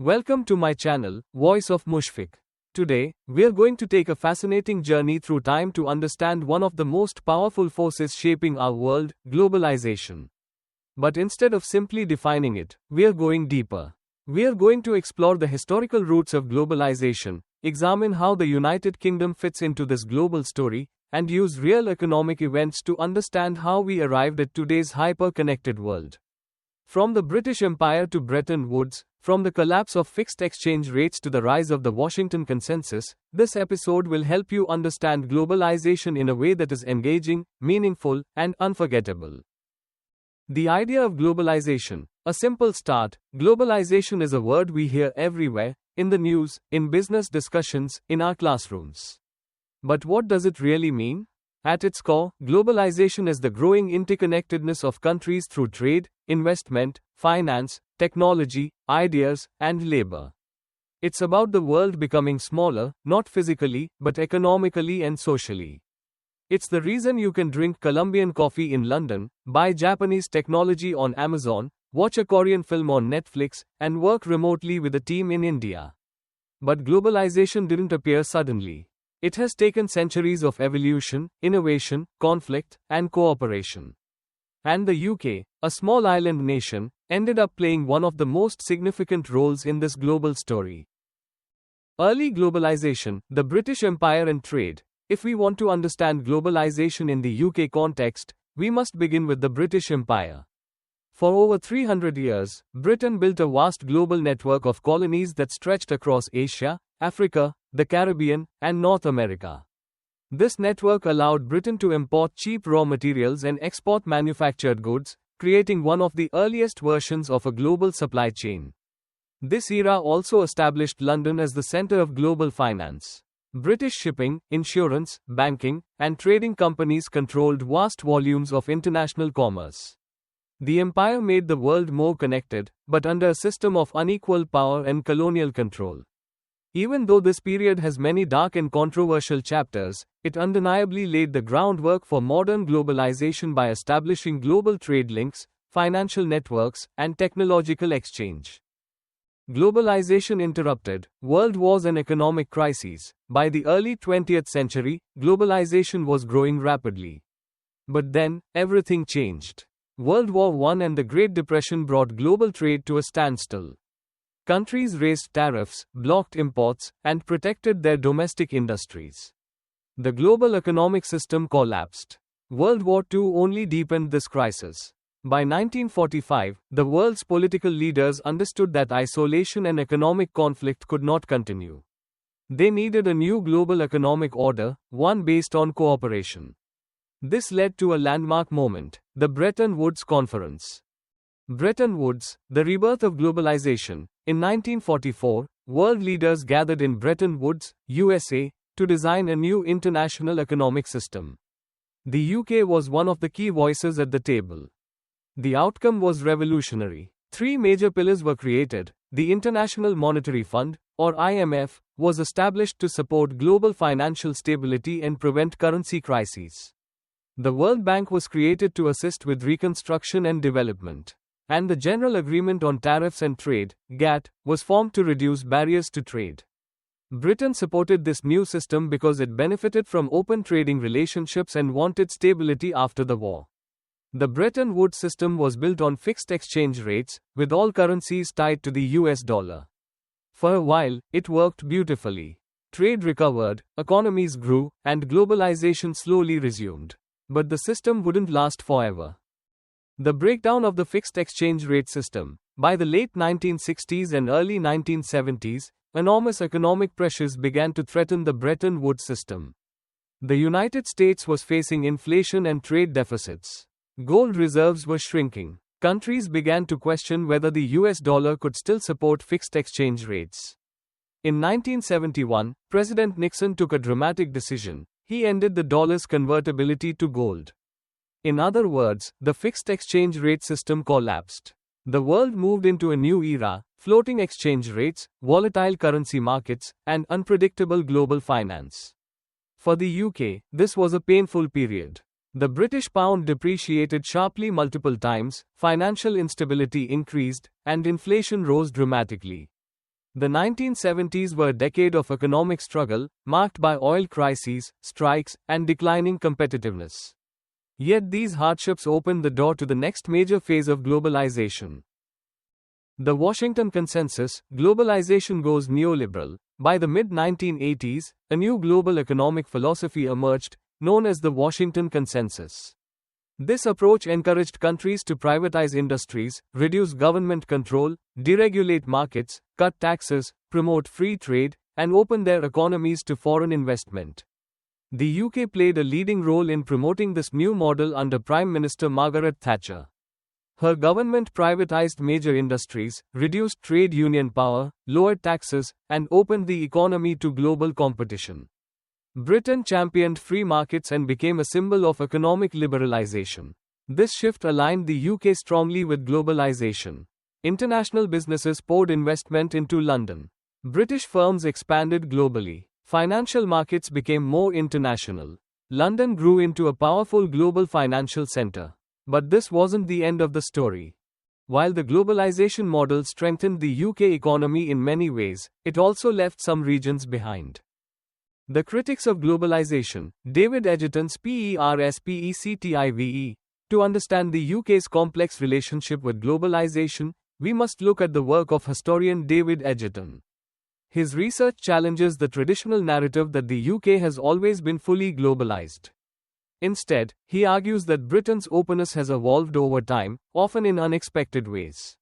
Welcome to my channel, Voice of Mushfiq. Today, we're going to take a fascinating journey through time to understand one of the most powerful forces shaping our world, globalization. But instead of simply defining it, we're going deeper. We're going to explore the historical roots of globalization, examine how the United Kingdom fits into this global story, and use real economic events to understand how we arrived at today's hyper-connected world. From the British Empire to Bretton Woods, from the collapse of fixed exchange rates to the rise of the Washington Consensus, this episode will help you understand globalization in a way that is engaging, meaningful, and unforgettable. The idea of globalization. A simple start. Globalization is a word we hear everywhere, in the news, in business discussions, in our classrooms. But what does it really mean? At its core, globalization is the growing interconnectedness of countries through trade, investment, finance, technology, ideas, and labor. It's about the world becoming smaller, not physically, but economically and socially. It's the reason you can drink Colombian coffee in London, buy Japanese technology on Amazon, watch a Korean film on Netflix, and work remotely with a team in India. But globalization didn't appear suddenly. It has taken centuries of evolution, innovation, conflict, and cooperation. And the UK, a small island nation, ended up playing one of the most significant roles in this global story. Early globalization, the British Empire and trade. If we want to understand globalization in the UK context, we must begin with the British Empire. For over 300 years, Britain built a vast global network of colonies that stretched across Asia, Africa, the Caribbean, and North America. This network allowed Britain to import cheap raw materials and export manufactured goods, creating one of the earliest versions of a global supply chain. This era also established London as the center of global finance. British shipping, insurance, banking, and trading companies controlled vast volumes of international commerce. The empire made the world more connected, but under a system of unequal power and colonial control. Even though this period has many dark and controversial chapters, it undeniably laid the groundwork for modern globalization by establishing global trade links, financial networks, and technological exchange. Globalization interrupted world wars and economic crises. By the early 20th century, globalization was growing rapidly. But then, everything changed. World War I and the Great Depression brought global trade to a standstill. Countries raised tariffs, blocked imports, and protected their domestic industries. The global economic system collapsed. World War II only deepened this crisis. By 1945, the world's political leaders understood that isolation and economic conflict could not continue. They needed a new global economic order, one based on cooperation. This led to a landmark moment, the Bretton Woods Conference. Bretton Woods, the rebirth of globalization. In 1944, world leaders gathered in Bretton Woods, USA, to design a new international economic system. The UK was one of the key voices at the table. The outcome was revolutionary. Three major pillars were created. The International Monetary Fund, or IMF, was established to support global financial stability and prevent currency crises. The World Bank was created to assist with reconstruction and development. And the General Agreement on Tariffs and Trade, GATT, was formed to reduce barriers to trade. Britain supported this new system because it benefited from open trading relationships and wanted stability after the war. The Bretton Woods system was built on fixed exchange rates, with all currencies tied to the US dollar. For a while, it worked beautifully. Trade recovered, economies grew, and globalization slowly resumed. But the system wouldn't last forever. The breakdown of the fixed exchange rate system. By the late 1960s and early 1970s, enormous economic pressures began to threaten the Bretton Woods system. The United States was facing inflation and trade deficits. Gold reserves were shrinking. Countries began to question whether the US dollar could still support fixed exchange rates. In 1971, President Nixon took a dramatic decision. He ended the dollar's convertibility to gold. In other words, the fixed exchange rate system collapsed. The world moved into a new era, floating exchange rates, volatile currency markets, and unpredictable global finance. For the UK, this was a painful period. The British pound depreciated sharply multiple times, financial instability increased, and inflation rose dramatically. The 1970s were a decade of economic struggle, marked by oil crises, strikes, and declining competitiveness. Yet these hardships opened the door to the next major phase of globalization. The Washington Consensus, globalization goes neoliberal. By the mid-1980s, a new global economic philosophy emerged, known as the Washington Consensus. This approach encouraged countries to privatize industries, reduce government control, deregulate markets, cut taxes, promote free trade, and open their economies to foreign investment. The UK played a leading role in promoting this new model under Prime Minister Margaret Thatcher. Her government privatized major industries, reduced trade union power, lowered taxes, and opened the economy to global competition. Britain championed free markets and became a symbol of economic liberalization. This shift aligned the UK strongly with globalization. International businesses poured investment into London. British firms expanded globally. Financial markets became more international. London grew into a powerful global financial center. But this wasn't the end of the story. While the globalization model strengthened the UK economy in many ways, it also left some regions behind. The critics of globalization, David Egerton's PERSPECTIVE. To understand the UK's complex relationship with globalization, we must look at the work of historian David Egerton. His research challenges the traditional narrative that the UK has always been fully globalized. Instead, he argues that Britain's openness has evolved over time, often in unexpected ways.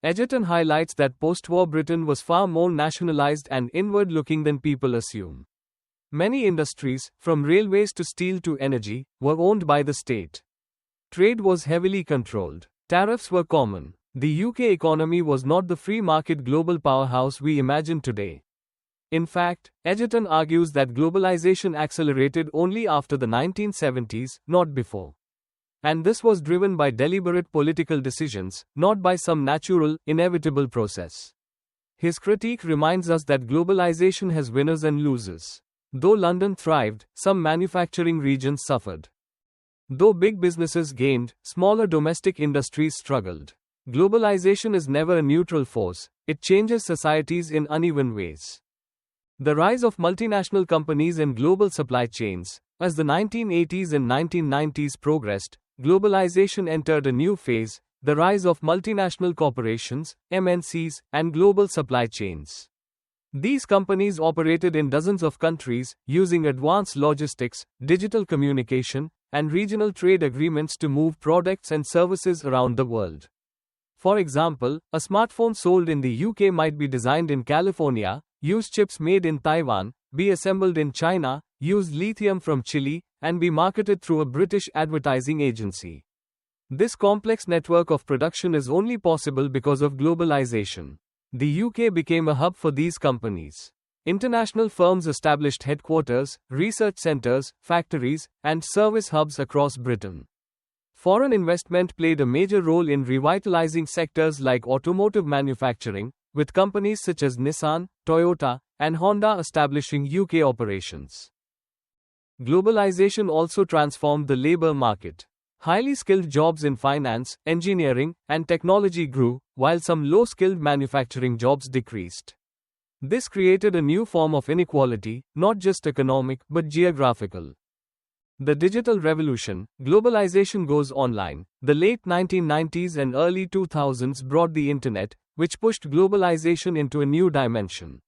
Egerton highlights that post-war Britain was far more nationalized and inward-looking than people assume. Many industries, from railways to steel to energy, were owned by the state. Trade was heavily controlled. Tariffs were common. The UK economy was not the free market global powerhouse we imagine today. In fact, Egerton argues that globalization accelerated only after the 1970s, not before. And this was driven by deliberate political decisions, not by some natural, inevitable process. His critique reminds us that globalization has winners and losers. Though London thrived, some manufacturing regions suffered. Though big businesses gained, smaller domestic industries struggled. Globalization is never a neutral force, it changes societies in uneven ways. The rise of multinational companies and global supply chains. As the 1980s and 1990s progressed, globalization entered a new phase, the rise of multinational corporations, MNCs, and global supply chains. These companies operated in dozens of countries, using advanced logistics, digital communication, and regional trade agreements to move products and services around the world. For example, a smartphone sold in the UK might be designed in California, use chips made in Taiwan, be assembled in China, use lithium from Chile, and be marketed through a British advertising agency. This complex network of production is only possible because of globalization. The UK became a hub for these companies. International firms established headquarters, research centers, factories, and service hubs across Britain. Foreign investment played a major role in revitalizing sectors like automotive manufacturing, with companies such as Nissan, Toyota, and Honda establishing UK operations. Globalization also transformed the labor market. Highly skilled jobs in finance, engineering, and technology grew, while some low-skilled manufacturing jobs decreased. This created a new form of inequality, not just economic, but geographical. The digital revolution, globalization goes online. The late 1990s and early 2000s brought the internet, which pushed globalization into a new dimension.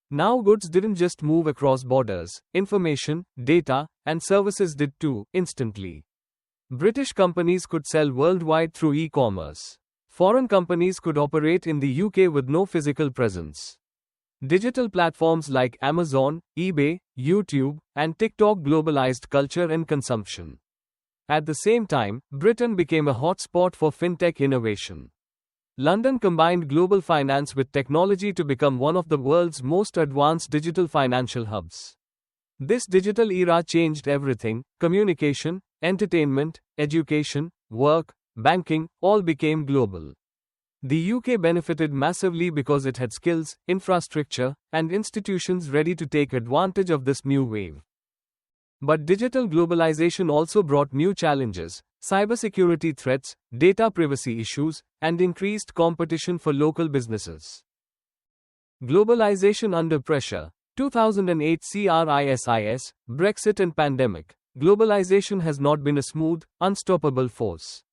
Now goods didn't just move across borders, information, data, and services did too, instantly. British companies could sell worldwide through e-commerce. Foreign companies could operate in the UK with no physical presence. Digital platforms like Amazon, eBay, YouTube, and TikTok globalized culture and consumption. At the same time, Britain became a hotspot for fintech innovation. London combined global finance with technology to become one of the world's most advanced digital financial hubs. This digital era changed everything: communication, entertainment, education, work, banking, all became global. The UK benefited massively because it had skills, infrastructure, and institutions ready to take advantage of this new wave. But digital globalization also brought new challenges: cybersecurity threats, data privacy issues, and increased competition for local businesses. Globalization under pressure. 2008 crisis, Brexit and pandemic. Globalization has not been a smooth, unstoppable force.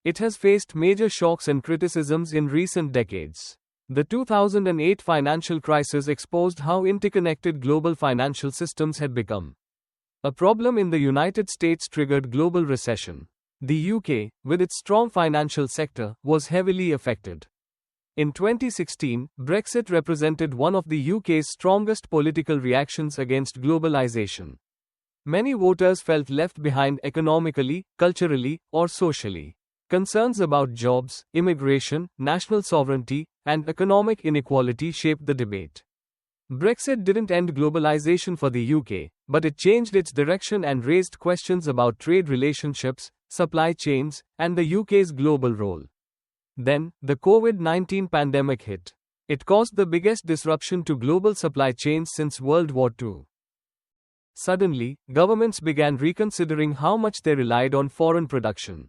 It has faced major shocks and criticisms in recent decades. The 2008 financial crisis exposed how interconnected global financial systems had become. A problem in the United States triggered global recession. The UK, with its strong financial sector, was heavily affected. In 2016, Brexit represented one of the UK's strongest political reactions against globalization. Many voters felt left behind economically, culturally, or socially. Concerns about jobs, immigration, national sovereignty, and economic inequality shaped the debate. Brexit didn't end globalization for the UK, but it changed its direction and raised questions about trade relationships, supply chains, and the UK's global role. Then, the COVID-19 pandemic hit. It caused the biggest disruption to global supply chains since World War II. Suddenly, governments began reconsidering how much they relied on foreign production.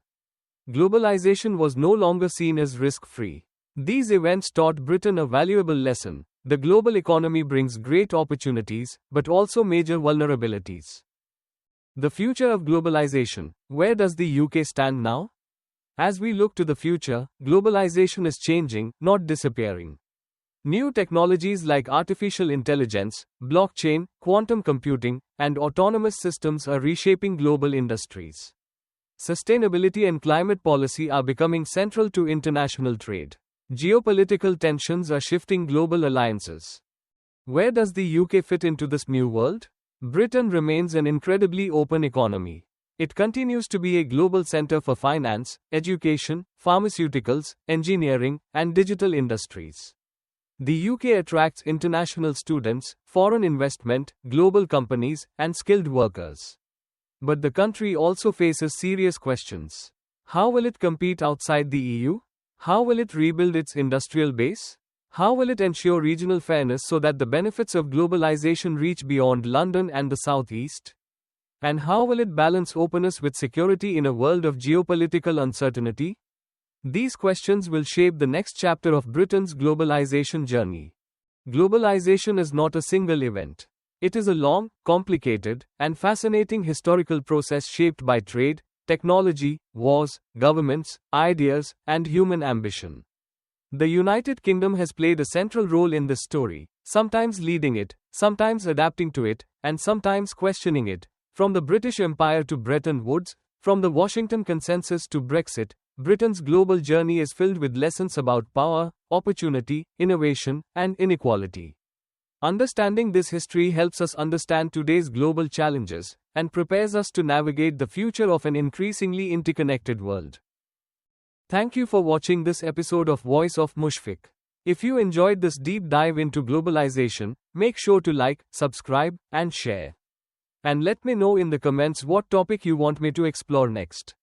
Globalization was no longer seen as risk-free. These events taught Britain a valuable lesson. The global economy brings great opportunities, but also major vulnerabilities. The future of globalization. Where does the UK stand now? As we look to the future, globalization is changing, not disappearing. New technologies like artificial intelligence, blockchain, quantum computing, and autonomous systems are reshaping global industries. Sustainability and climate policy are becoming central to international trade. Geopolitical tensions are shifting global alliances. Where does the UK fit into this new world? Britain remains an incredibly open economy. It continues to be a global center for finance, education, pharmaceuticals, engineering, and digital industries. The UK attracts international students, foreign investment, global companies, and skilled workers. But the country also faces serious questions. How will it compete outside the EU? How will it rebuild its industrial base? How will it ensure regional fairness so that the benefits of globalization reach beyond London and the Southeast? And how will it balance openness with security in a world of geopolitical uncertainty? These questions will shape the next chapter of Britain's globalization journey. Globalization is not a single event. It is a long, complicated, and fascinating historical process shaped by trade, technology, wars, governments, ideas, and human ambition. The United Kingdom has played a central role in this story, sometimes leading it, sometimes adapting to it, and sometimes questioning it. From the British Empire to Bretton Woods, from the Washington Consensus to Brexit, Britain's global journey is filled with lessons about power, opportunity, innovation, and inequality. Understanding this history helps us understand today's global challenges and prepares us to navigate the future of an increasingly interconnected world. Thank you for watching this episode of Voice of Mushfiq. If you enjoyed this deep dive into globalization, make sure to like, subscribe, and share. And let me know in the comments what topic you want me to explore next.